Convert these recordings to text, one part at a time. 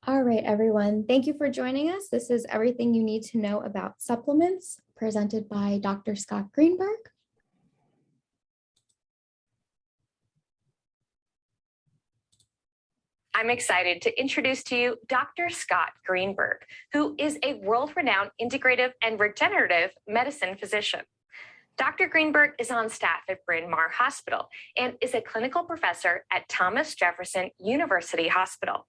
All right, everyone. Thank you for joining us. This is everything you need to know about supplements, presented by Dr. Scott Greenberg. I'm excited to introduce to you Dr. Scott Greenberg, who is a world-renowned integrative and regenerative medicine physician. Dr. Greenberg is on staff at Bryn Mawr Hospital and is a clinical professor at Thomas Jefferson University Hospital.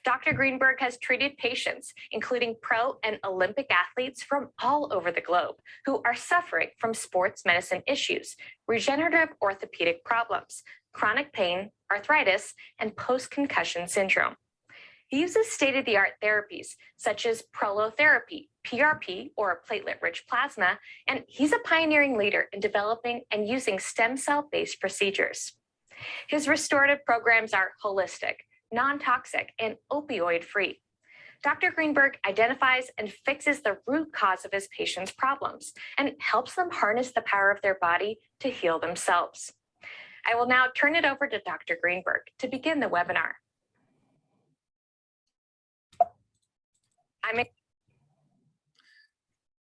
Dr. Greenberg has treated patients, including pro and Olympic athletes from all over the globe, who are suffering from sports medicine issues, regenerative orthopedic problems, chronic pain, arthritis, and post-concussion syndrome. He uses state-of-the-art therapies such as prolotherapy, PRP, or platelet-rich plasma, and he's a pioneering leader in developing and using stem cell-based procedures. His restorative programs are holistic, non-toxic, and opioid-free. Dr. Greenberg identifies and fixes the root cause of his patients' problems and helps them harness the power of their body to heal themselves. I will now turn it over to Dr. Greenberg to begin the webinar.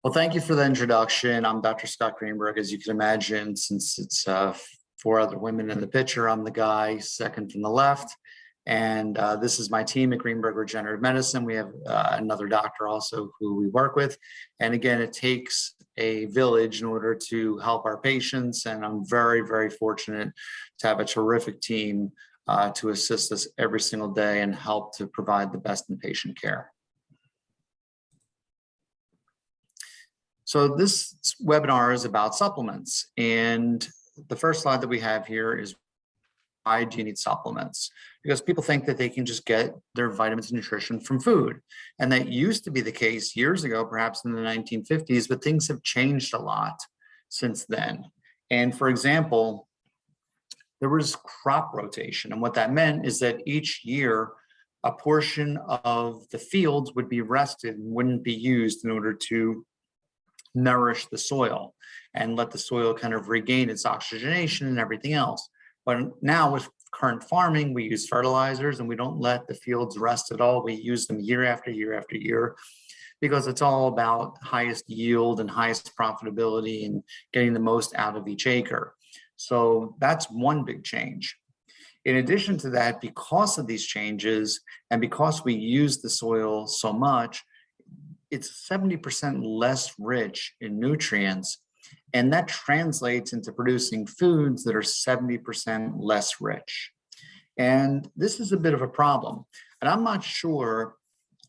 Well, thank you for the introduction. I'm Dr. Scott Greenberg. As you can imagine, since it's 4 other women in the picture, I'm the guy second from the left. And this is my team at Greenberg Regenerative Medicine. We have another doctor also who we work with. And again, it takes a village in order to help our patients. And I'm very, very fortunate to have a terrific team to assist us every single day and help to provide the best in patient care. So this webinar is about supplements. And the first slide that we have here is, why do you need supplements? Because people think that they can just get their vitamins and nutrition from food. And that used to be the case years ago, perhaps in the 1950s, but things have changed a lot since then. And for example, there was crop rotation. And what that meant is that each year, a portion of the fields would be rested and wouldn't be used in order to nourish the soil and let the soil kind of regain its oxygenation and everything else. But now with current farming, we use fertilizers and we don't let the fields rest at all. We use them year after year after year because it's all about highest yield and highest profitability and getting the most out of each acre. So that's one big change. In addition to that, because of these changes and because we use the soil so much, it's 70% less rich in nutrients. And that translates into producing foods that are 70% less rich. And this is a bit of a problem. And I'm not sure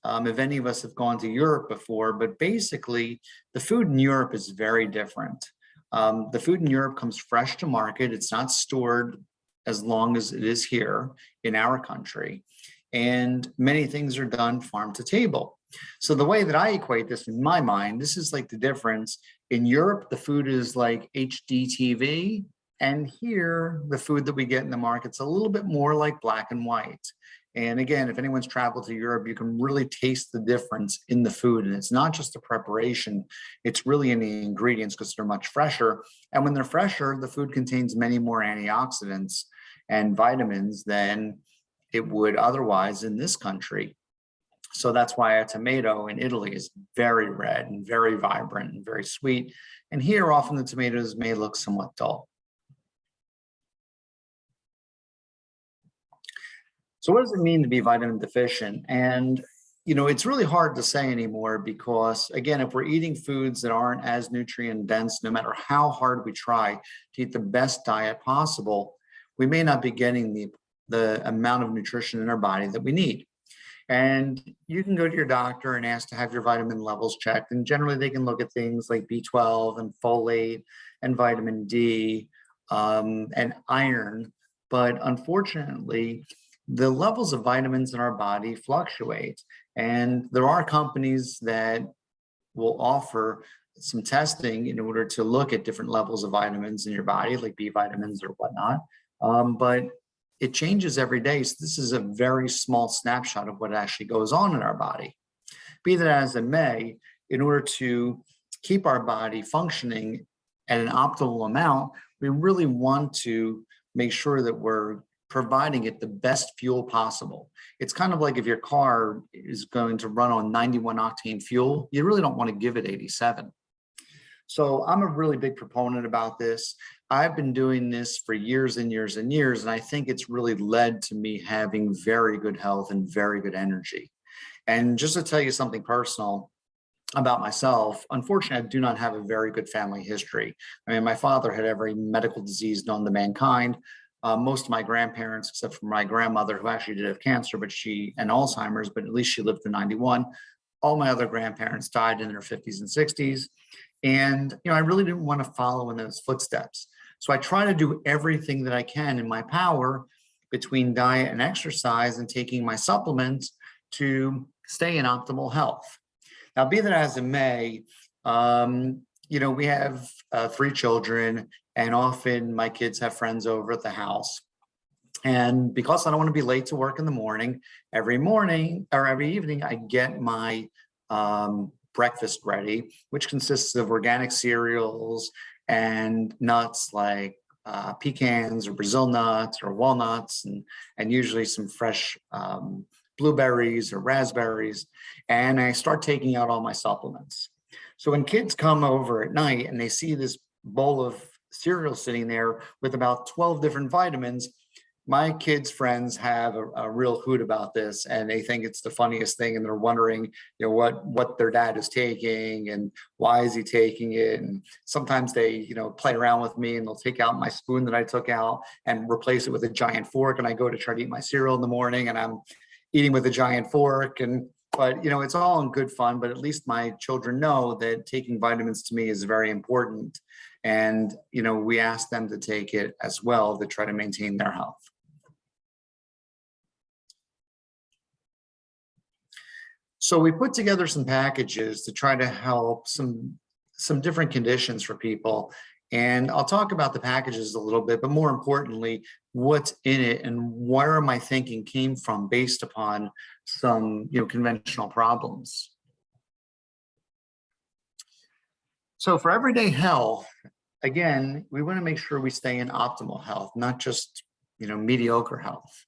if any of us have gone to Europe before, but basically the food in Europe is very different. The food in Europe comes fresh to market. It's not stored as long as it is here in our country. And many things are done farm to table. So the way that I equate this in my mind, this is like the difference. In Europe, the food is like HD TV. And here, the food that we get in the market's a little bit more like black and white. And again, if anyone's traveled to Europe, you can really taste the difference in the food. And it's not just the preparation, it's really in the ingredients because they're much fresher. And when they're fresher, the food contains many more antioxidants and vitamins than it would otherwise in this country. So that's why a tomato in Italy is very red and very vibrant and very sweet. And here, often the tomatoes may look somewhat dull. So what does it mean to be vitamin deficient? And, you know, it's really hard to say anymore because, again, if we're eating foods that aren't as nutrient dense, no matter how hard we try to eat the best diet possible, we may not be getting the amount of nutrition in our body that we need. And you can go to your doctor and ask to have your vitamin levels checked. And generally they can look at things like B12 and folate and vitamin D and iron. But unfortunately, the levels of vitamins in our body fluctuate. And there are companies that will offer some testing in order to look at different levels of vitamins in your body, like B vitamins or whatnot. But it changes every day. So this is a very small snapshot of what actually goes on in our body. Be that as it may, in order to keep our body functioning at an optimal amount, we really want to make sure that we're providing it the best fuel possible. It's kind of like if your car is going to run on 91 octane fuel, you really don't want to give it 87. So I'm a really big proponent about this. I've been doing this for years and years and years, and I think it's really led to me having very good health and very good energy. And just to tell you something personal about myself, unfortunately, I do not have a very good family history. I mean, my father had every medical disease known to mankind. Most of my grandparents, except for my grandmother, who actually did have cancer, and Alzheimer's, but at least she lived to 91. All my other grandparents died in their 50s and 60s. And, I really didn't want to follow in those footsteps. So I try to do everything that I can in my power between diet and exercise and taking my supplements to stay in optimal health. Now, be that as it may, we have 3 children, and often my kids have friends over at the house. And because I don't want to be late to work in the morning, every evening, I get my breakfast ready, which consists of organic cereals and nuts like pecans or Brazil nuts or walnuts, and usually some fresh blueberries or raspberries. And I start taking out all my supplements. So when kids come over at night and they see this bowl of cereal sitting there with about 12 different vitamins, my kids' friends have a real hoot about this, and they think it's the funniest thing, and they're wondering, what their dad is taking and why is he taking it. And sometimes they, play around with me, and they'll take out my spoon that I took out and replace it with a giant fork. And I go to try to eat my cereal in the morning, and I'm eating with a giant fork. But it's all in good fun. But at least my children know that taking vitamins to me is very important, and we ask them to take it as well to try to maintain their health. So we put together some packages to try to help some different conditions for people. And I'll talk about the packages a little bit, but more importantly, what's in it and where my thinking came from based upon some conventional problems. So for everyday health, again, we want to make sure we stay in optimal health, not just mediocre health.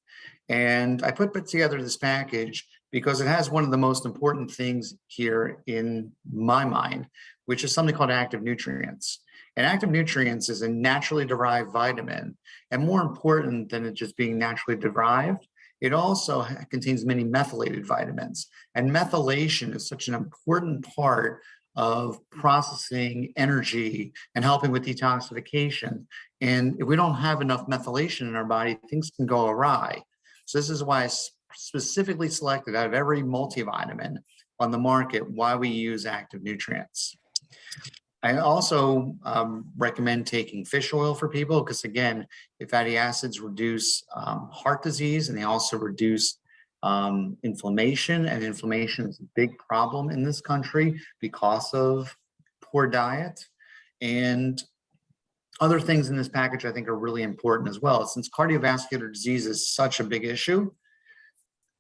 And I put together this package because it has one of the most important things here in my mind, which is something called active nutrients. And active nutrients is a naturally derived vitamin. And more important than it just being naturally derived, it also contains many methylated vitamins. And methylation is such an important part of processing energy and helping with detoxification. And if we don't have enough methylation in our body, things can go awry. So this is why I specifically selected out of every multivitamin on the market why we use active nutrients. I also recommend taking fish oil for people because, again, fatty acids reduce heart disease, and they also reduce inflammation. And inflammation is a big problem in this country because of poor diet. And other things in this package I think are really important as well. Since cardiovascular disease is such a big issue,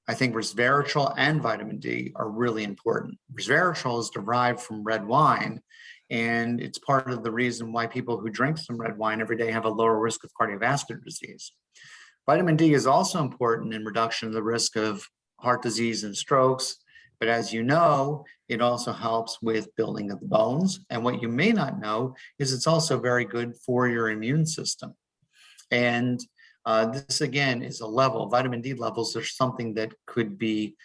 I think resveratrol and vitamin D are really important. Resveratrol is derived from red wine, and it's part of the reason why people who drink some red wine every day have a lower risk of cardiovascular disease. Vitamin D is also important in reduction of the risk of heart disease and strokes, but as you know, it also helps with building of the bones. And what you may not know is it's also very good for your immune system. And this, again, is a level. Vitamin D levels are something that could be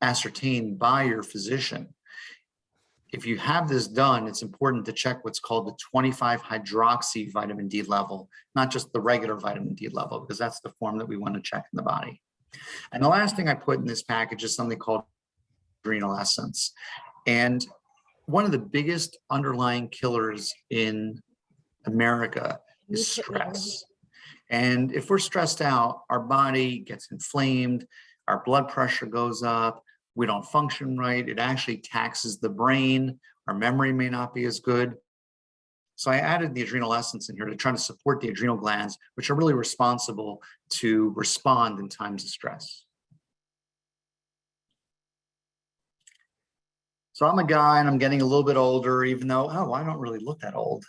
ascertained by your physician. If you have this done, it's important to check what's called the 25 hydroxy vitamin D level, not just the regular vitamin D level, because that's the form that we want to check in the body. And the last thing I put in this package is something called adrenal essence. And one of the biggest underlying killers in America is stress. And if we're stressed out, our body gets inflamed, our blood pressure goes up, we don't function right, it actually taxes the brain, our memory may not be as good. So I added the adrenal essence in here to try to support the adrenal glands, which are really responsible to respond in times of stress. So I'm a guy and I'm getting a little bit older, even though, I don't really look that old.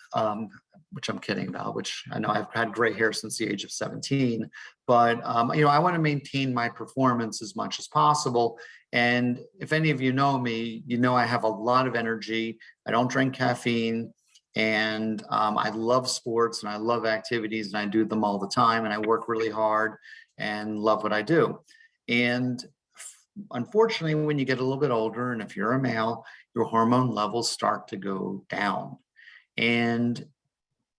which I'm kidding about, which I know I've had gray hair since the age of 17, but I want to maintain my performance as much as possible. And if any of you know me, you know I have a lot of energy. I don't drink caffeine, and I love sports and I love activities, and I do them all the time, and I work really hard and love what I do. And unfortunately, when you get a little bit older, and if you're a male, your hormone levels start to go down. And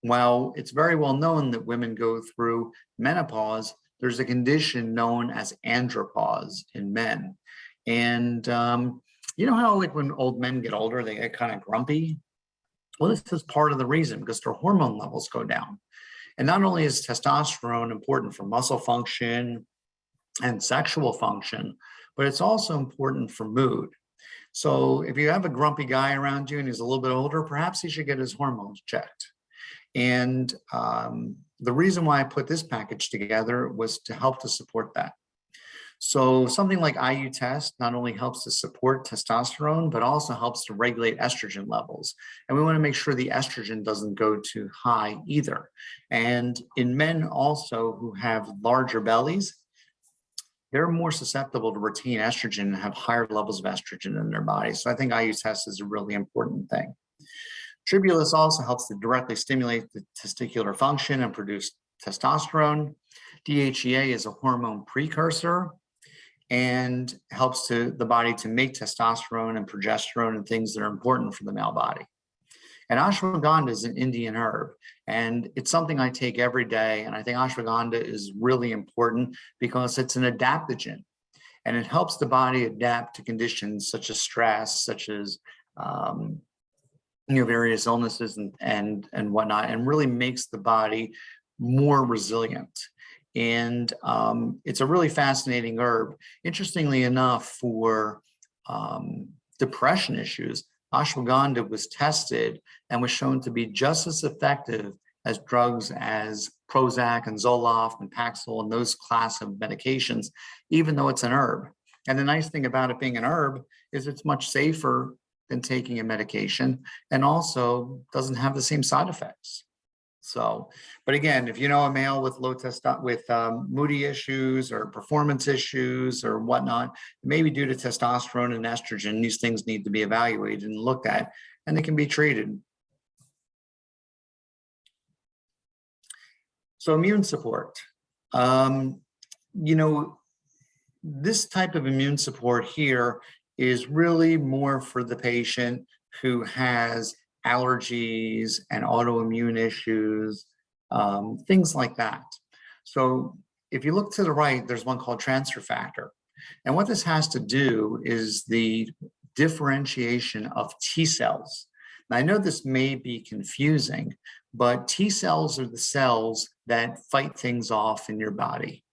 while it's very well known that women go through menopause, there's a condition known as andropause in men. And you know how like when old men get older, they get kind of grumpy? Well, this is part of the reason, because their hormone levels go down. And not only is testosterone important for muscle function and sexual function, but it's also important for mood. So if you have a grumpy guy around you and he's a little bit older, perhaps he should get his hormones checked. And the reason why I put this package together was to help to support that. So something like IU test not only helps to support testosterone, but also helps to regulate estrogen levels. And we want to make sure the estrogen doesn't go too high either. And in men also who have larger bellies, they're more susceptible to retain estrogen and have higher levels of estrogen in their body. So I think IU test is a really important thing. Tribulus also helps to directly stimulate the testicular function and produce testosterone. DHEA is a hormone precursor and helps the body to make testosterone and progesterone and things that are important for the male body. And ashwagandha is an Indian herb, and it's something I take every day. And I think ashwagandha is really important because it's an adaptogen, and it helps the body adapt to conditions such as stress, such as various illnesses and whatnot, and really makes the body more resilient. And it's a really fascinating herb. Interestingly enough, for depression issues, ashwagandha was tested and was shown to be just as effective as drugs as Prozac and Zoloft and Paxil and those class of medications, even though it's an herb. And the nice thing about it being an herb is it's much safer than taking a medication, and also doesn't have the same side effects. So, but again, if you know a male with low testosterone, with moody issues or performance issues or whatnot, maybe due to testosterone and estrogen, these things need to be evaluated and looked at, and they can be treated. So immune support, this type of immune support here is really more for the patient who has allergies and autoimmune issues, things like that. So if you look to the right, there's one called transfer factor. And what this has to do is the differentiation of T cells. Now, I know this may be confusing, but T cells are the cells that fight things off in your body.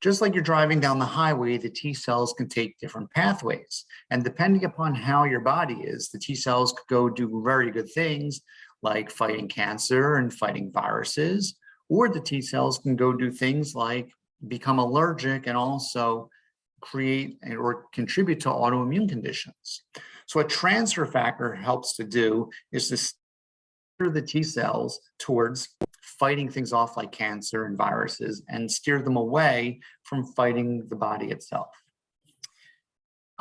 Just like you're driving down the highway, the T cells can take different pathways. And depending upon how your body is, the T cells could go do very good things like fighting cancer and fighting viruses, or the T cells can go do things like become allergic and also create or contribute to autoimmune conditions. So what transfer factor helps to do is to steer the T cells towards fighting things off like cancer and viruses and steer them away from fighting the body itself.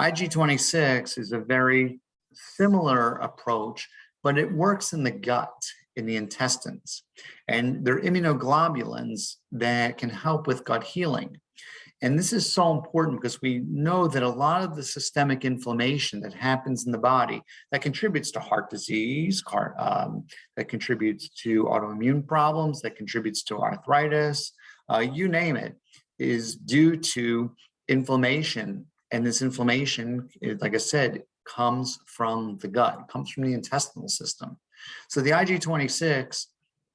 IG26 is a very similar approach, but it works in the gut, in the intestines. And they're immunoglobulins that can help with gut healing. And this is so important because we know that a lot of the systemic inflammation that happens in the body that contributes to heart disease, that contributes to autoimmune problems, that contributes to arthritis, you name it, is due to inflammation. And this inflammation, like I said, comes from the gut, comes from the intestinal system. So the IG26,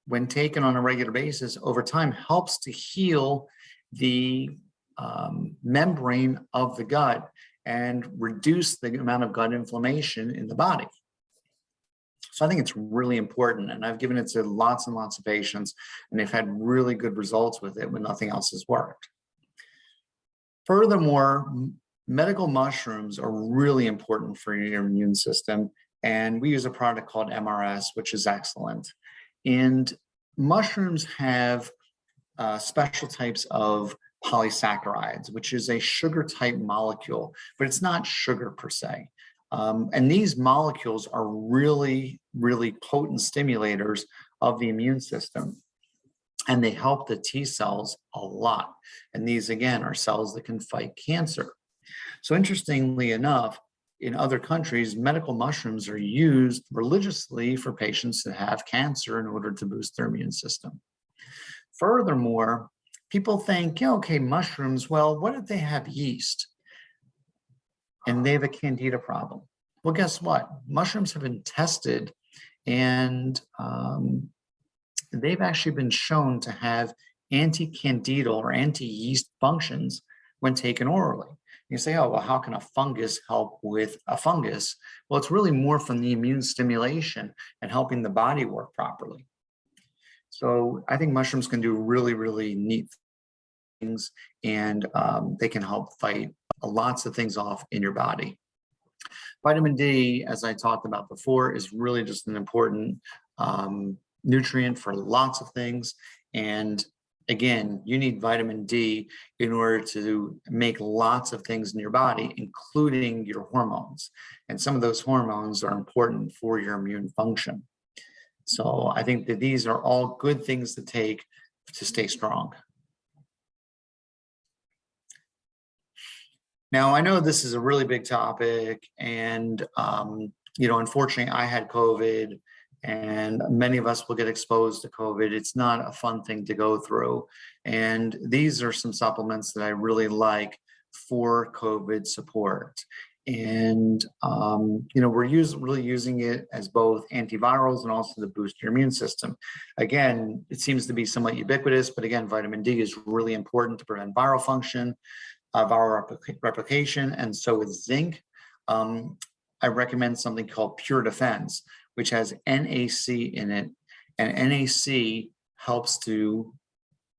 when taken on a regular basis over time, helps to heal the membrane of the gut and reduce the amount of gut inflammation in the body. So I think it's really important, and I've given it to lots and lots of patients, and they've had really good results with it when nothing else has worked. Furthermore, medical mushrooms are really important for your immune system, and we use a product called MRS, which is excellent. And mushrooms have special types of polysaccharides, which is a sugar type molecule, but it's not sugar per se. And these molecules are really, really potent stimulators of the immune system. And they help the T cells a lot. And these, again, are cells that can fight cancer. So interestingly enough, in other countries, medical mushrooms are used religiously for patients that have cancer in order to boost their immune system. Furthermore, people think, yeah, okay, mushrooms, well, what if they have yeast and they have a candida problem? Well, guess what? Mushrooms have been tested, and they've actually been shown to have anti-candidal or anti-yeast functions when taken orally. You say, oh, well, how can a fungus help with a fungus? Well, it's really more from the immune stimulation and helping the body work properly. So I think mushrooms can do really, really neat things, and they can help fight lots of things off in your body. Vitamin D, as I talked about before, is really just an important nutrient for lots of things. And again, you need vitamin D in order to make lots of things in your body, including your hormones. And some of those hormones are important for your immune function. So I think that these are all good things to take to stay strong. Now, I know this is a really big topic, and unfortunately, I had COVID, and many of us will get exposed to COVID. It's not a fun thing to go through. And these are some supplements that I really like for COVID support. And, we're really using it as both antivirals and also to boost your immune system. Again, it seems to be somewhat ubiquitous, but again, vitamin D is really important to prevent viral function, viral replication, and so is zinc. I recommend something called Pure Defense, which has NAC in it, and NAC helps to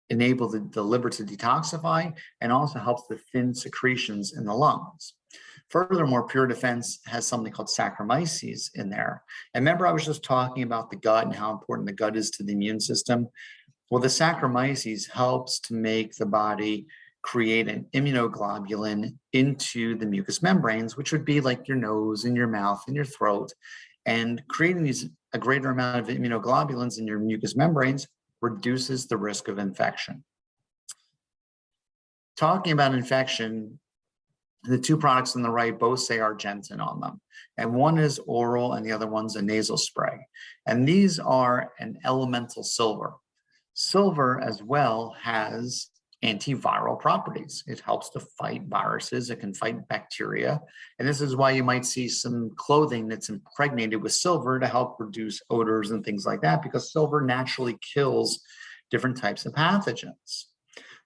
enable the liver to detoxify and also helps to thin secretions in the lungs. Furthermore, Pure Defense has something called Saccharomyces in there. And remember, I was just talking about the gut and how important the gut is to the immune system. Well, the Saccharomyces helps to make the body create an immunoglobulin into the mucous membranes, which would be like your nose and your mouth and your throat. And creating a greater amount of immunoglobulins in your mucous membranes reduces the risk of infection. Talking about infection, the two products on the right both say Argentin on them. And one is oral and the other one's a nasal spray. And these are an elemental silver. Silver as well has antiviral properties. It helps to fight viruses. It can fight bacteria. And this is why you might see some clothing that's impregnated with silver to help reduce odors and things like that, because silver naturally kills different types of pathogens.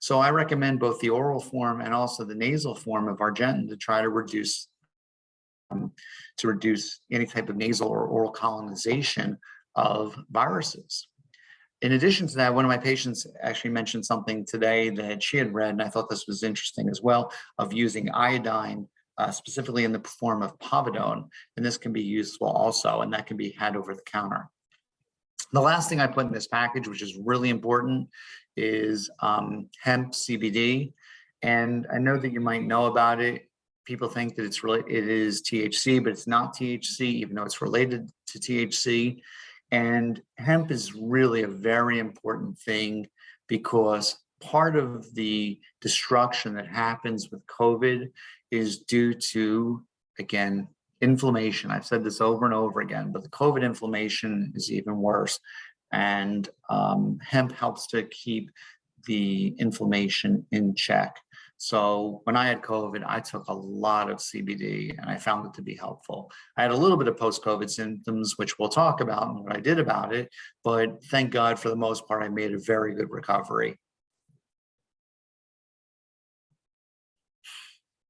So I recommend both the oral form and also the nasal form of Argentin to try to reduce any type of nasal or oral colonization of viruses. In addition to that, one of my patients actually mentioned something today that she had read, and I thought this was interesting as well, of using iodine, specifically in the form of povidone, and this can be useful also, and that can be had over the counter. The last thing I put in this package, which is really important, is hemp CBD. And I know that you might know about it. People think that it is THC, but it's not THC, even though it's related to THC. And hemp is really a very important thing, because part of the destruction that happens with COVID is due to, again, inflammation. I've said this over and over again, but the COVID inflammation is even worse. And hemp helps to keep the inflammation in check. So when I had COVID, I took a lot of CBD and I found it to be helpful. I had a little bit of post-COVID symptoms, which we'll talk about and what I did about it, but thank God for the most part, I made a very good recovery.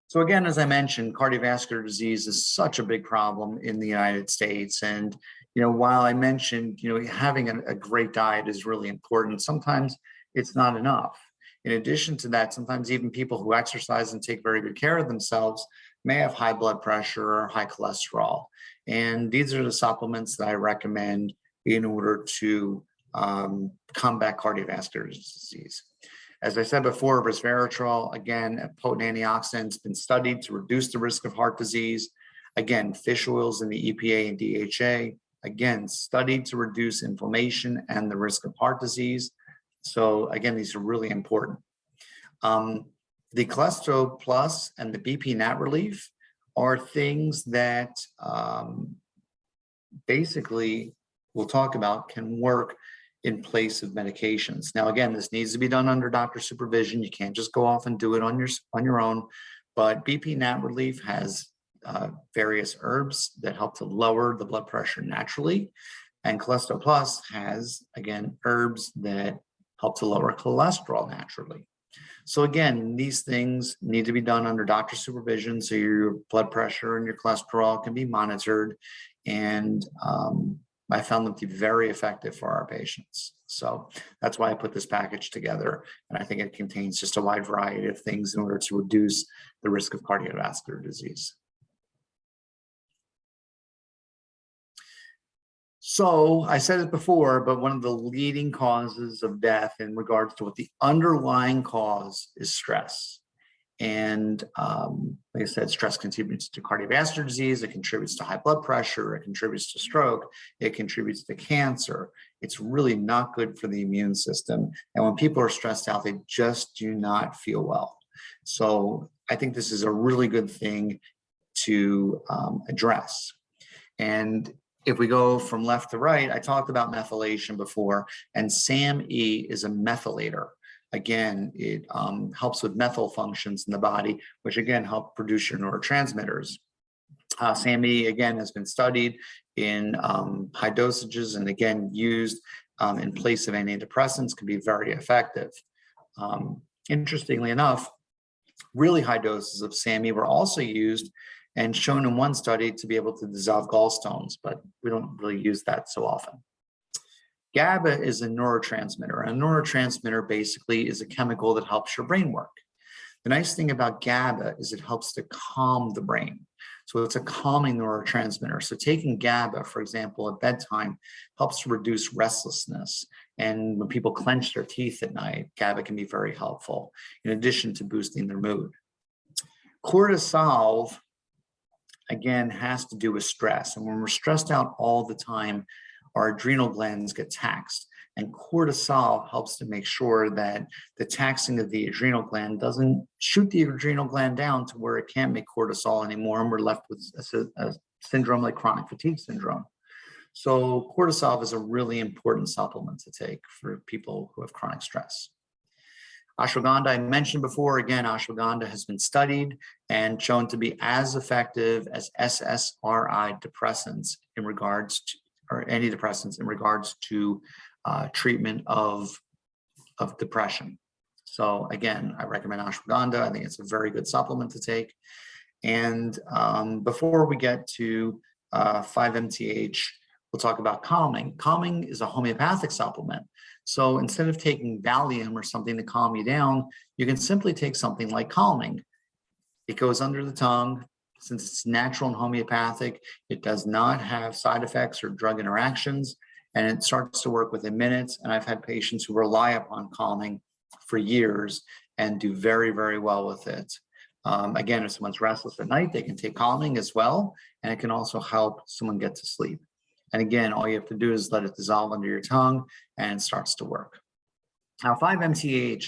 So again, as I mentioned, cardiovascular disease is such a big problem in the United States. And, while I mentioned, having a great diet is really important, sometimes it's not enough. In addition to that, sometimes even people who exercise and take very good care of themselves may have high blood pressure or high cholesterol. And these are the supplements that I recommend in order to combat cardiovascular disease. As I said before, resveratrol, again, a potent antioxidant, has been studied to reduce the risk of heart disease. Again, fish oils in the EPA and DHA, again, studied to reduce inflammation and the risk of heart disease. So again, these are really important. The cholesterol plus and the BP nat relief are things that basically we'll talk about can work in place of medications. Now, again, this needs to be done under doctor supervision. You can't just go off and do it on your own. But BP nat relief has various herbs that help to lower the blood pressure naturally. And cholesterol plus has, again, herbs that help to lower cholesterol naturally. So again, these things need to be done under doctor supervision so your blood pressure and your cholesterol can be monitored. And I found them to be very effective for our patients. So that's why I put this package together. And I think it contains just a wide variety of things in order to reduce the risk of cardiovascular disease. So I said it before, but one of the leading causes of death in regards to what the underlying cause is stress. And like I said, stress contributes to cardiovascular disease, it contributes to high blood pressure, it contributes to stroke, it contributes to cancer. It's really not good for the immune system. And when people are stressed out, they just do not feel well. So I think this is a really good thing to address. And if we go from left to right, I talked about methylation before, and SAMe is a methylator. Again, it helps with methyl functions in the body, which again help produce your neurotransmitters. SAMe, again, has been studied in high dosages and again used in place of antidepressants, can be very effective. Interestingly enough, really high doses of SAMe were also used and shown in one study to be able to dissolve gallstones, but we don't really use that so often. GABA is a neurotransmitter. A neurotransmitter basically is a chemical that helps your brain work. The nice thing about GABA is it helps to calm the brain. So it's a calming neurotransmitter. So taking GABA, for example, at bedtime helps to reduce restlessness. And when people clench their teeth at night, GABA can be very helpful, in addition to boosting their mood. Cortisol, again, has to do with stress. And when we're stressed out all the time, our adrenal glands get taxed. And cortisol helps to make sure that the taxing of the adrenal gland doesn't shoot the adrenal gland down to where it can't make cortisol anymore, and we're left with a syndrome like chronic fatigue syndrome. So cortisol is a really important supplement to take for people who have chronic stress. Ashwagandha, I mentioned before, again, ashwagandha has been studied and shown to be as effective as SSRI depressants in regards to, or antidepressants in regards to treatment of depression. So again, I recommend ashwagandha. I think it's a very good supplement to take. And before we get to 5-MTH, we'll talk about calming. Calming is a homeopathic supplement. So instead of taking Valium or something to calm you down, you can simply take something like calming. It goes under the tongue. Since it's natural and homeopathic, it does not have side effects or drug interactions, and it starts to work within minutes. And I've had patients who rely upon calming for years and do very, very well with it. Again, if someone's restless at night, they can take calming as well, and it can also help someone get to sleep. And again, all you have to do is let it dissolve under your tongue and it starts to work. Now, 5-MTH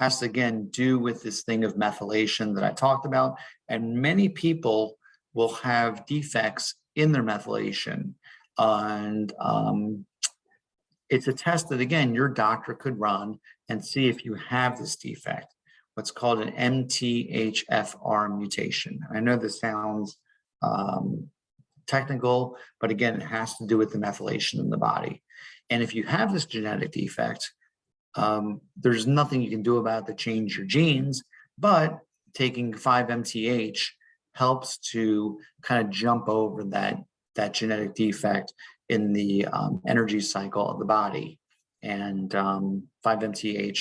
has to, again, do with this thing of methylation that I talked about. And many people will have defects in their methylation. And it's a test that, again, your doctor could run and see if you have this defect, what's called an MTHFR mutation. I know this sounds technical, but again, it has to do with the methylation in the body. And if you have this genetic defect, there's nothing you can do about it to change your genes, but taking 5-MTH helps to kind of jump over that genetic defect in the energy cycle of the body. And 5-MTH,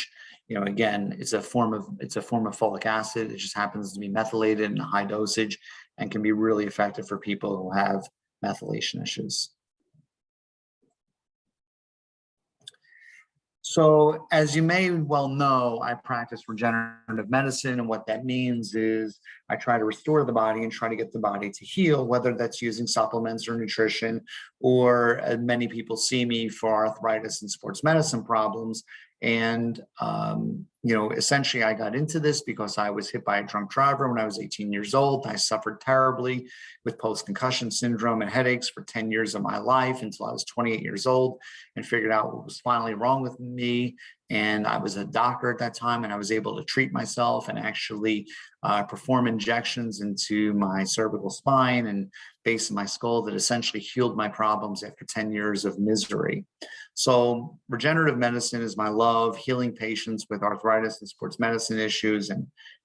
again, it's a form of folic acid. It just happens to be methylated in a high dosage and can be really effective for people who have methylation issues. So as you may well know, I practice regenerative medicine, and what that means is I try to restore the body and try to get the body to heal, whether that's using supplements or nutrition, or many people see me for arthritis and sports medicine problems. And, essentially I got into this because I was hit by a drunk driver when I was 18 years old. I suffered terribly with post-concussion syndrome and headaches for 10 years of my life until I was 28 years old, and figured out what was finally wrong with me. And I was a doctor at that time, and I was able to treat myself and actually perform injections into my cervical spine and base of my skull that essentially healed my problems after 10 years of misery. So regenerative medicine is my love. Healing patients with arthritis and sports medicine issues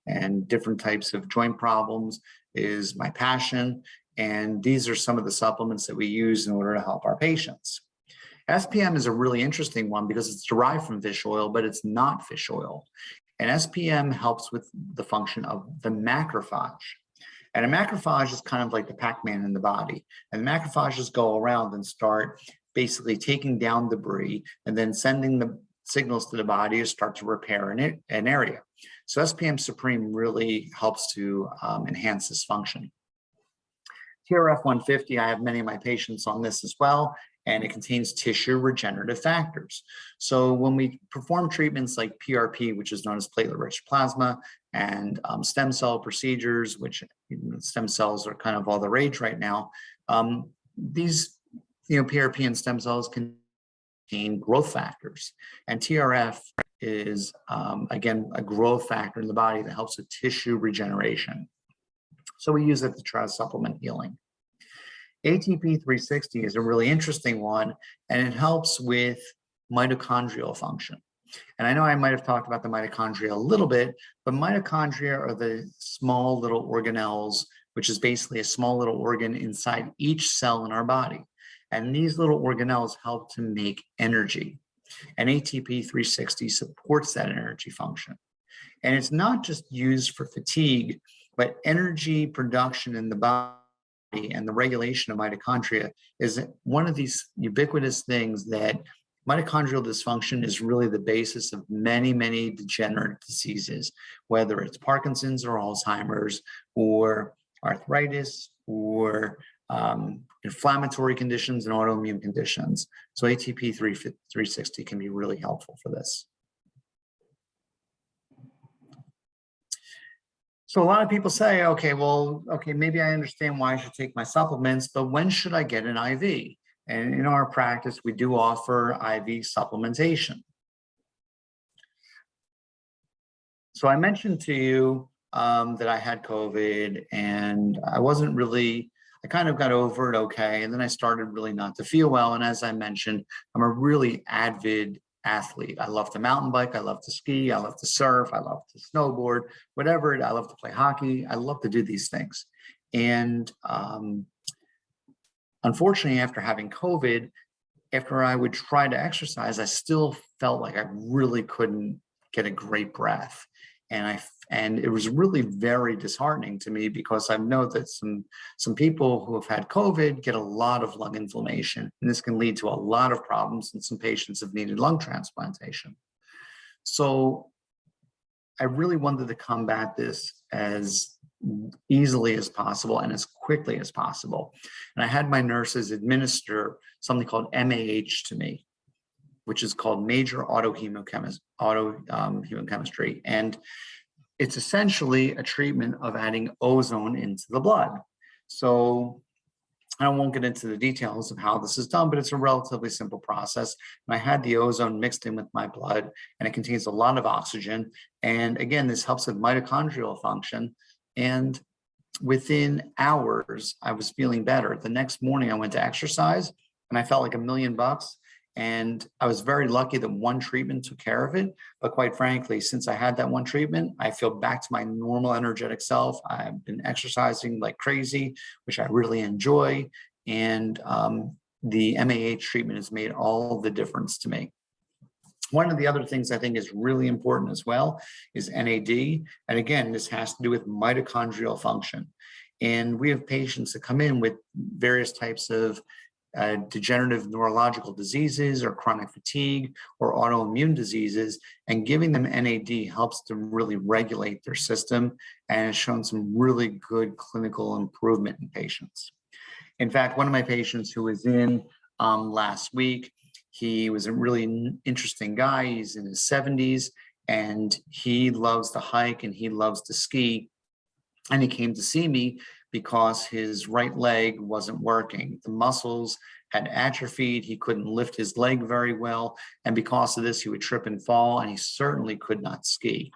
and different types of joint problems is my passion. And these are some of the supplements that we use in order to help our patients. SPM is a really interesting one because it's derived from fish oil, but it's not fish oil. And SPM helps with the function of the macrophage. And a macrophage is kind of like the Pac-Man in the body. And the macrophages go around and start basically taking down debris and then sending the signals to the body to start to repair an area. So SPM Supreme really helps to enhance this function. TRF 150, I have many of my patients on this as well, and it contains tissue regenerative factors. So when we perform treatments like PRP, which is known as platelet-rich plasma, and stem cell procedures, which stem cells are kind of all the rage right now, these PRP and stem cells contain growth factors. And TRF is, again, a growth factor in the body that helps with tissue regeneration. So we use it to try to supplement healing. ATP 360 is a really interesting one, and it helps with mitochondrial function. And I know I might have talked about the mitochondria a little bit, but mitochondria are the small little organelles, which is basically a small little organ inside each cell in our body. And these little organelles help to make energy. And ATP 360 supports that energy function. And it's not just used for fatigue, but energy production in the body and the regulation of mitochondria is one of these ubiquitous things that mitochondrial dysfunction is really the basis of many, many degenerative diseases, whether it's Parkinson's or Alzheimer's or arthritis or inflammatory conditions and autoimmune conditions. So ATP 360 can be really helpful for this. So a lot of people say, okay, maybe I understand why I should take my supplements, but when should I get an IV? And in our practice, we do offer IV supplementation. So I mentioned to you that I had COVID, and I kind of got over it okay, and then I started really not to feel well. And as I mentioned, I'm a really avid athlete. I love to mountain bike, I love to ski, I love to surf, I love to snowboard, whatever. I love to play hockey. I love to do these things. And unfortunately, after having COVID, after I would try to exercise, I still felt like I really couldn't get a great breath. And it was really very disheartening to me, because I know that some people who have had COVID get a lot of lung inflammation, and this can lead to a lot of problems, and some patients have needed lung transplantation. So I really wanted to combat this as easily as possible and as quickly as possible. And I had my nurses administer something called MAH to me, which is called major autohemochemistry. And it's essentially a treatment of adding ozone into the blood. So I won't get into the details of how this is done, but it's a relatively simple process. And I had the ozone mixed in with my blood, and it contains a lot of oxygen. And again, this helps with mitochondrial function. And within hours, I was feeling better. The next morning I went to exercise, and I felt like $1,000,000. And I was very lucky that one treatment took care of it. But quite frankly, since I had that one treatment, I feel back to my normal energetic self. I've been exercising like crazy, which I really enjoy. And the MAH treatment has made all the difference to me. One of the other things I think is really important as well is NAD. And again, this has to do with mitochondrial function. And we have patients that come in with various types of degenerative neurological diseases or chronic fatigue or autoimmune diseases, and giving them NAD helps to really regulate their system and has shown some really good clinical improvement in patients. In fact, one of my patients who was in last week, he was a really interesting guy. He's in his 70s and he loves to hike and he loves to ski. And he came to see me because his right leg wasn't working. The muscles had atrophied. He couldn't lift his leg very well. And because of this, he would trip and fall, and he certainly could not ski.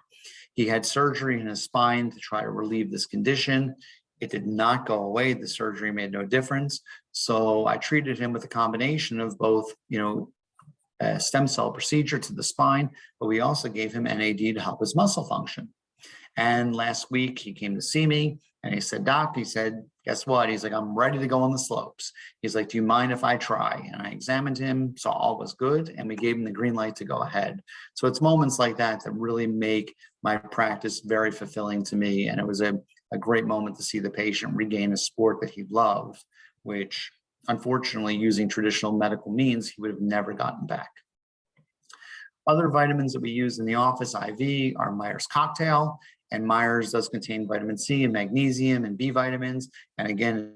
He had surgery in his spine to try to relieve this condition. It did not go away. The surgery made no difference. So I treated him with a combination of both, a stem cell procedure to the spine, but we also gave him NAD to help his muscle function. And last week he came to see me and he said, Doc, he said, guess what? He's like, I'm ready to go on the slopes. He's like, do you mind if I try? And I examined him, saw all was good, and we gave him the green light to go ahead. So it's moments like that that really make my practice very fulfilling to me. And it was a great moment to see the patient regain a sport that he loved, which unfortunately, using traditional medical means, he would have never gotten back. Other vitamins that we use in the office IV are Myers cocktail, and Myers does contain vitamin C and magnesium and B vitamins. And again,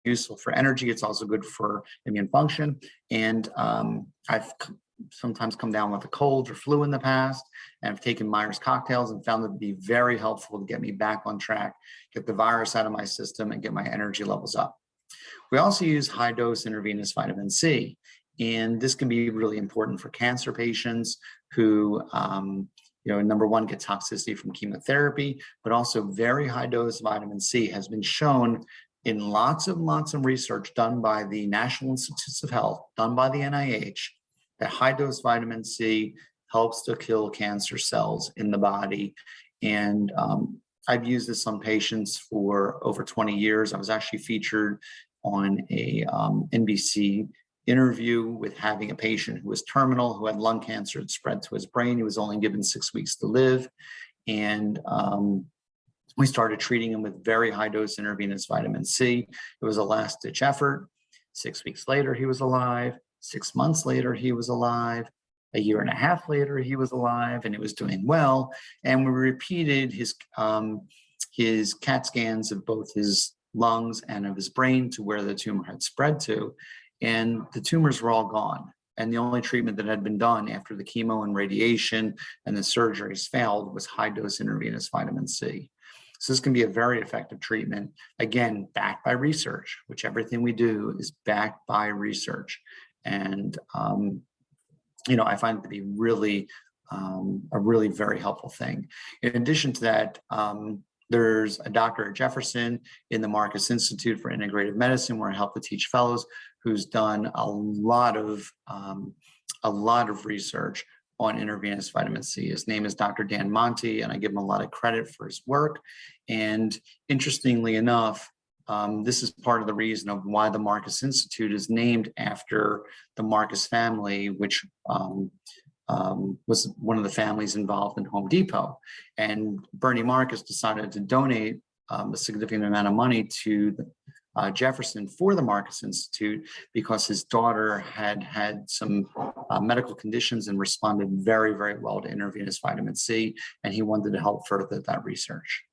useful for energy. It's also good for immune function. And I've sometimes come down with a cold or flu in the past, and I've taken Myers cocktails and found it to be very helpful to get me back on track, get the virus out of my system, and get my energy levels up. We also use high dose intravenous vitamin C. And this can be really important for cancer patients who, number one, get toxicity from chemotherapy, but also very high dose vitamin C has been shown in lots of research done by the National Institutes of Health, done by the NIH, that high dose vitamin C helps to kill cancer cells in the body. And I've used this on patients for over 20 years. I was actually featured on a NBC interview with having a patient who was terminal, who had lung cancer. It spread to his brain. He was only given 6 weeks to live. And we started treating him with very high dose intravenous vitamin C. It was a last ditch effort. 6 weeks later, he was alive. 6 months later, he was alive. A year and a half later, he was alive and it was doing well. And we repeated his CAT scans of both his lungs and of his brain to where the tumor had spread to. And the tumors were all gone. And the only treatment that had been done after the chemo and radiation and the surgeries failed was high dose intravenous vitamin C. So this can be a very effective treatment, again, backed by research, which everything we do is backed by research. And, I find it to be really a really very helpful thing. In addition to that, there's a doctor at Jefferson in the Marcus Institute for Integrative Medicine, where I help to teach fellows, who's done a lot of research on intravenous vitamin C. His name is Dr. Dan Monti, and I give him a lot of credit for his work. And interestingly enough, this is part of the reason of why the Marcus Institute is named after the Marcus family, which was one of the families involved in Home Depot. And Bernie Marcus decided to donate a significant amount of money to Jefferson for the Marcus Institute because his daughter had some medical conditions and responded very, very well to intravenous vitamin C, and he wanted to help further that research.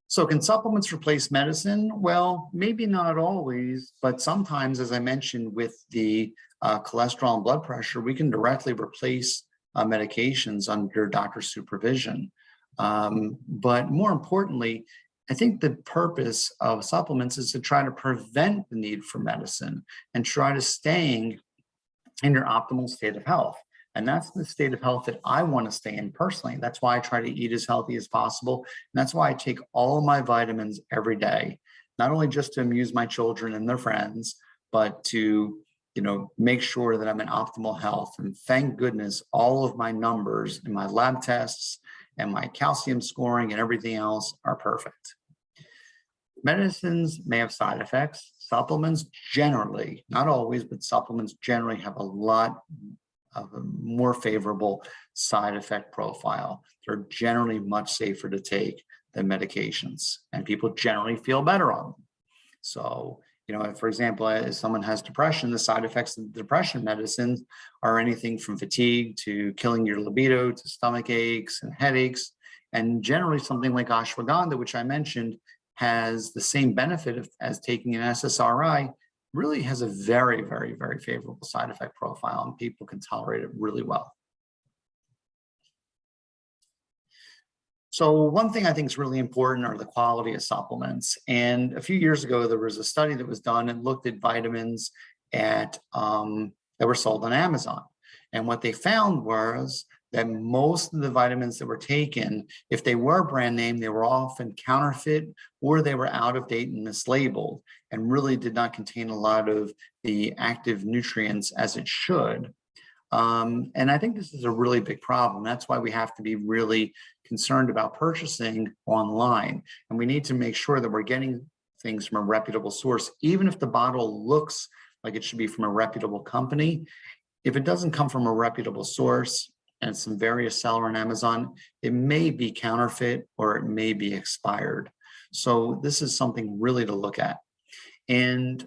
So can supplements replace medicine? Well, maybe not always, but sometimes, as I mentioned, with the cholesterol and blood pressure, we can directly replace medications under doctor supervision. But more importantly, I think the purpose of supplements is to try to prevent the need for medicine and try to staying in your optimal state of health. And that's the state of health that I want to stay in personally. That's why I try to eat as healthy as possible. And that's why I take all of my vitamins every day, not only just to amuse my children and their friends, but to, make sure that I'm in optimal health. And thank goodness, all of my numbers and my lab tests and my calcium scoring and everything else are perfect. Medicines may have side effects. Supplements generally, not always, but supplements generally have a lot of a more favorable side effect profile. They're generally much safer to take than medications, and people generally feel better on them. So, if, for example, if someone has depression, the side effects of depression medicines are anything from fatigue to killing your libido to stomach aches and headaches. And generally something like ashwagandha, which I mentioned, has the same benefit as taking an SSRI, really has a very, very, very favorable side effect profile, and people can tolerate it really well. So one thing I think is really important are the quality of supplements. And a few years ago, there was a study that was done and looked at vitamins that were sold on Amazon. And what they found was that most of the vitamins that were taken, if they were brand name, they were often counterfeit or they were out of date and mislabeled and really did not contain a lot of the active nutrients as it should. And I think this is a really big problem. That's why we have to be really concerned about purchasing online. And we need to make sure that we're getting things from a reputable source, even if the bottle looks like it should be from a reputable company. If it doesn't come from a reputable source and it's some various seller on Amazon, it may be counterfeit or it may be expired. So this is something really to look at. And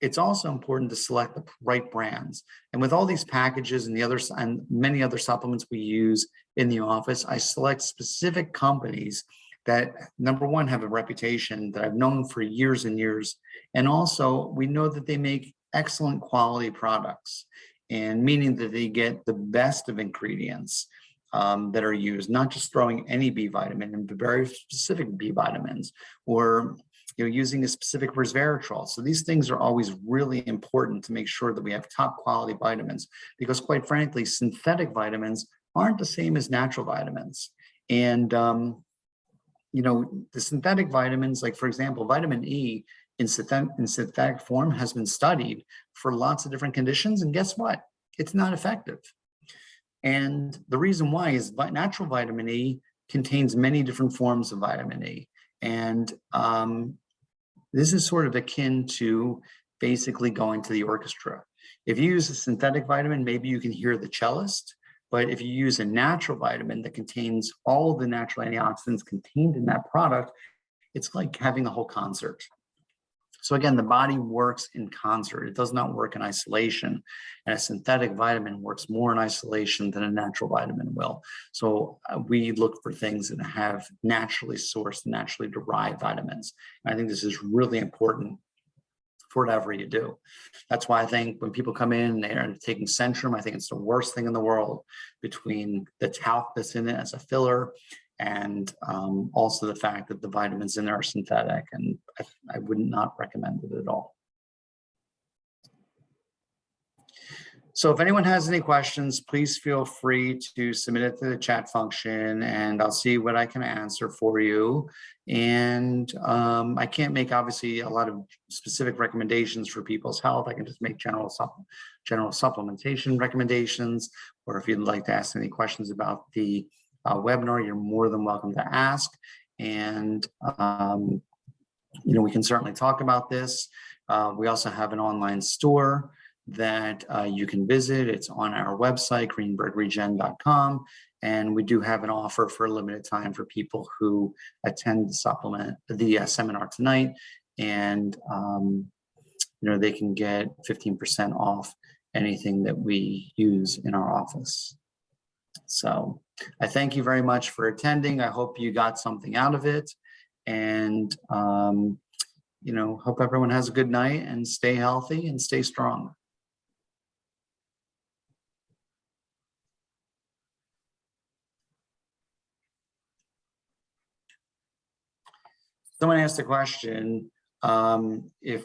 it's also important to select the right brands. And with all these packages and and many other supplements we use in the office, I select specific companies that, number one, have a reputation that I've known for years and years. And also we know that they make excellent quality products, and meaning that they get the best of ingredients that are used, not just throwing any B vitamin and very specific B vitamins, or using a specific resveratrol. So these things are always really important to make sure that we have top quality vitamins, because quite frankly, synthetic vitamins aren't the same as natural vitamins. And, the synthetic vitamins, like for example, vitamin E in synthetic form has been studied for lots of different conditions. And guess what? It's not effective. And the reason why is natural vitamin E contains many different forms of vitamin E. And this is sort of akin to basically going to the orchestra. If you use a synthetic vitamin, maybe you can hear the cellist, but if you use a natural vitamin that contains all of the natural antioxidants contained in that product, it's like having a whole concert. So again, the body works in concert. It does not work in isolation. And a synthetic vitamin works more in isolation than a natural vitamin will. So we look for things that have naturally sourced, naturally derived vitamins. And I think this is really important for whatever you do. That's why I think when people come in and they're taking Centrum, I think it's the worst thing in the world, between the talc that's in it as a filler and also the fact that the vitamins in there are synthetic, and I would not recommend it at all. So if anyone has any questions, please feel free to submit it to the chat function and I'll see what I can answer for you. And I can't make obviously a lot of specific recommendations for people's health. I can just make general supplementation recommendations, or if you'd like to ask any questions about the webinar, you're more than welcome to ask. And we can certainly talk about this. We also have an online store that you can visit. It's on our website, greenbergregen.com. And we do have an offer for a limited time for people who attend the seminar tonight. And they can get 15% off anything that we use in our office. So I thank you very much for attending. I hope you got something out of it. And hope everyone has a good night and stay healthy and stay strong. Someone asked a question, if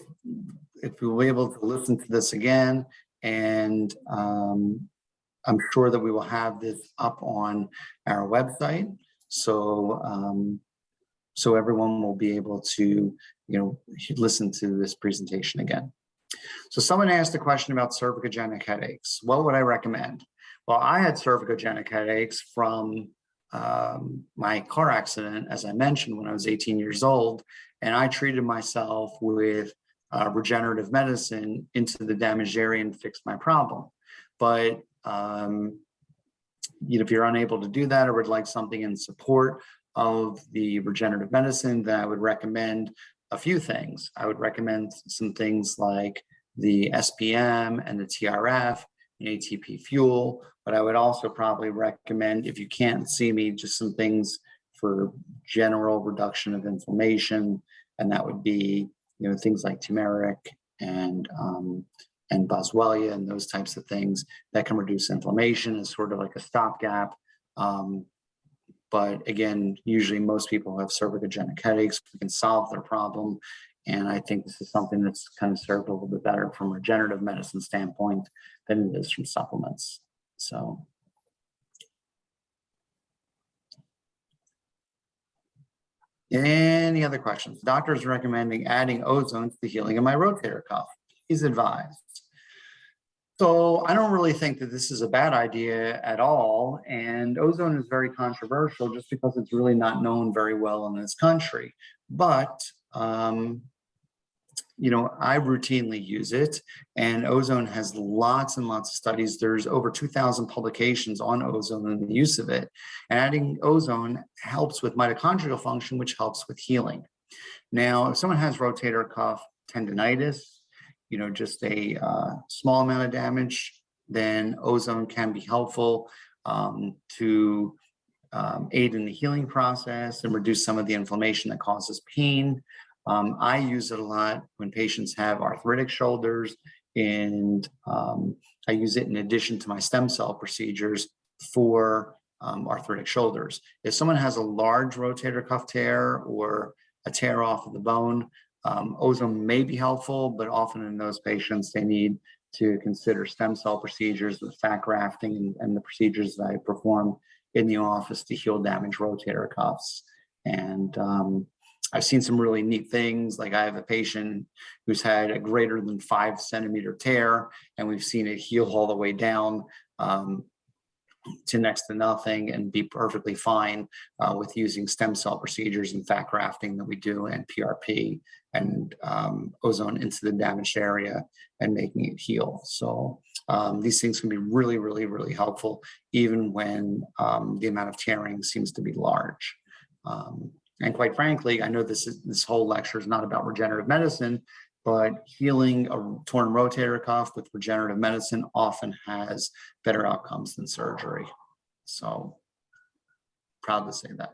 we were able to listen to this again, and I'm sure that we will have this up on our website. So so everyone will be able to, listen to this presentation again. So someone asked a question about cervicogenic headaches. What would I recommend? Well, I had cervicogenic headaches from my car accident, as I mentioned, when I was 18 years old, and I treated myself with regenerative medicine into the damaged area and fixed my problem. But if you're unable to do that or would like something in support of the regenerative medicine, then I would recommend a few things. I would recommend some things like the SPM and the TRF, and ATP fuel, but I would also probably recommend, if you can't see me, just some things for general reduction of inflammation, and that would be, things like turmeric and boswellia and those types of things that can reduce inflammation as sort of like a stopgap. But again, usually most people have cervicogenic headaches. We can solve their problem. And I think this is something that's kind of served a little bit better from a regenerative medicine standpoint than it is from supplements. So. Any other questions? The doctor is recommending adding ozone to the healing of my rotator cuff. He's advised. So I don't really think that this is a bad idea at all. And ozone is very controversial just because it's really not known very well in this country. But, I routinely use it, and ozone has lots and lots of studies. There's over 2,000 publications on ozone and the use of it. And adding ozone helps with mitochondrial function, which helps with healing. Now, if someone has rotator cuff tendinitis, just a small amount of damage, then ozone can be helpful to aid in the healing process and reduce some of the inflammation that causes pain. I use it a lot when patients have arthritic shoulders, and I use it in addition to my stem cell procedures for arthritic shoulders. If someone has a large rotator cuff tear or a tear off of the bone, ozone may be helpful, but often in those patients, they need to consider stem cell procedures with fat grafting and the procedures that I perform in the office to heal damaged rotator cuffs. And I've seen some really neat things. Like I have a patient who's had a greater than 5 centimeter tear, and we've seen it heal all the way down to next to nothing and be perfectly fine with using stem cell procedures and fat grafting that we do, and PRP and ozone into the damaged area and making it heal. So these things can be really, really, really helpful, even when the amount of tearing seems to be large. And quite frankly, I know this whole lecture is not about regenerative medicine, but healing a torn rotator cuff with regenerative medicine often has better outcomes than surgery. So proud to say that.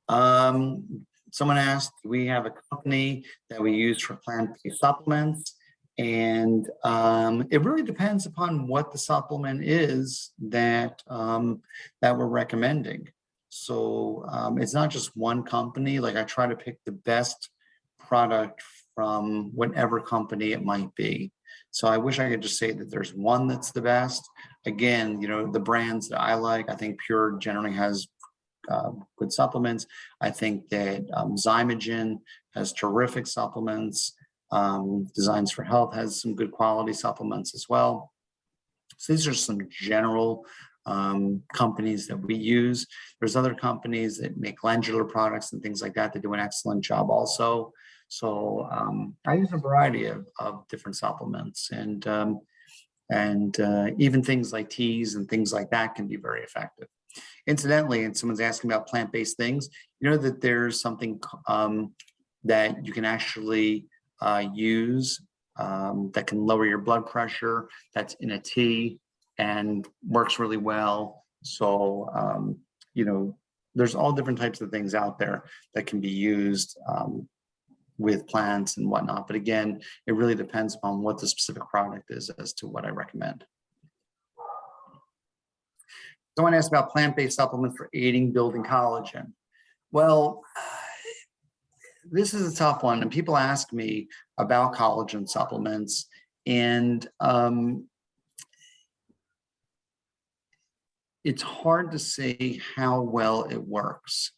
Someone asked, we have a company that we use for plant-based supplements, and it really depends upon what the supplement is that we're recommending. So it's not just one company. Like I try to pick the best product from whatever company it might be. So I wish I could just say that there's one that's the best. Again, the brands that I like, I think Pure generally has good supplements. I think that Zymogen has terrific supplements. Designs for Health has some good quality supplements as well. So these are some general companies that we use. There's other companies that make glandular products and things like that that do an excellent job also. So I use a variety of different supplements, and even things like teas and things like that can be very effective. Incidentally, and someone's asking about plant-based things, that there's something that you can actually use that can lower your blood pressure, that's in a tea and works really well. So, there's all different types of things out there that can be used with plants and whatnot. But again, it really depends upon what the specific product is as to what I recommend. Someone asked about plant-based supplements for aiding building collagen. Well, this is a tough one, and people ask me about collagen supplements, and it's hard to say how well it works.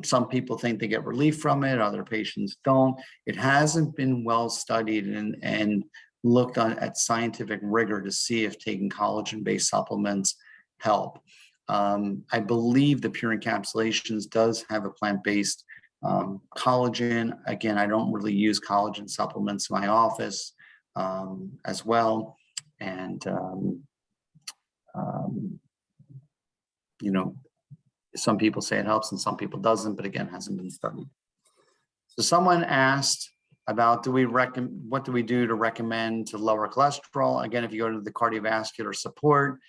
Some people think they get relief from it, other patients don't. It hasn't been well studied and looked at scientific rigor to see if taking collagen-based supplements help. I believe the Pure Encapsulations does have a plant-based collagen. Again, I don't really use collagen supplements in my office as well. And, Some people say it helps and some people doesn't, but again, hasn't been studied. So someone asked about what do we do to recommend to lower cholesterol? Again, if you go to the cardiovascular support,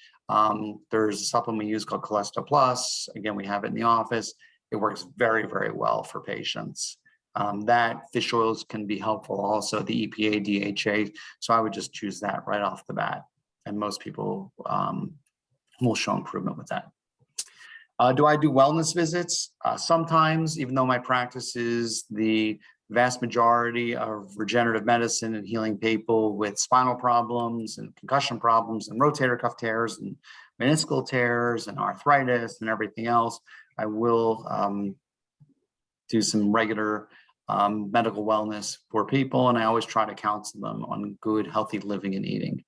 there's a supplement we use called Cholesterol Plus. Again, we have it in the office. It works very, very well for patients. That fish oils can be helpful also, the EPA, DHA. So I would just choose that right off the bat. And most people will show improvement with that. Do I do wellness visits? Sometimes, even though my practice is the vast majority of regenerative medicine and healing people with spinal problems and concussion problems and rotator cuff tears and meniscal tears and arthritis and everything else, I will do some regular medical wellness for people, and I always try to counsel them on good, healthy living and eating.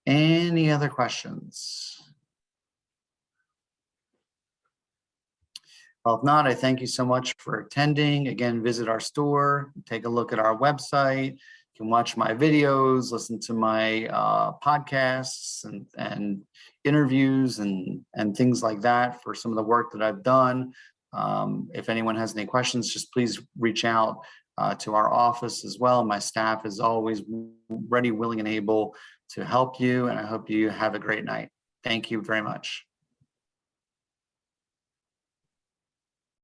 Any other questions? Well, if not, I thank you so much for attending. Again, visit our store, take a look at our website. You can watch my videos, listen to my podcasts and interviews and things like that for some of the work that I've done. If anyone has any questions, just please reach out to our office as well. My staff is always ready, willing, and able to help you, and I hope you have a great night. Thank you very much.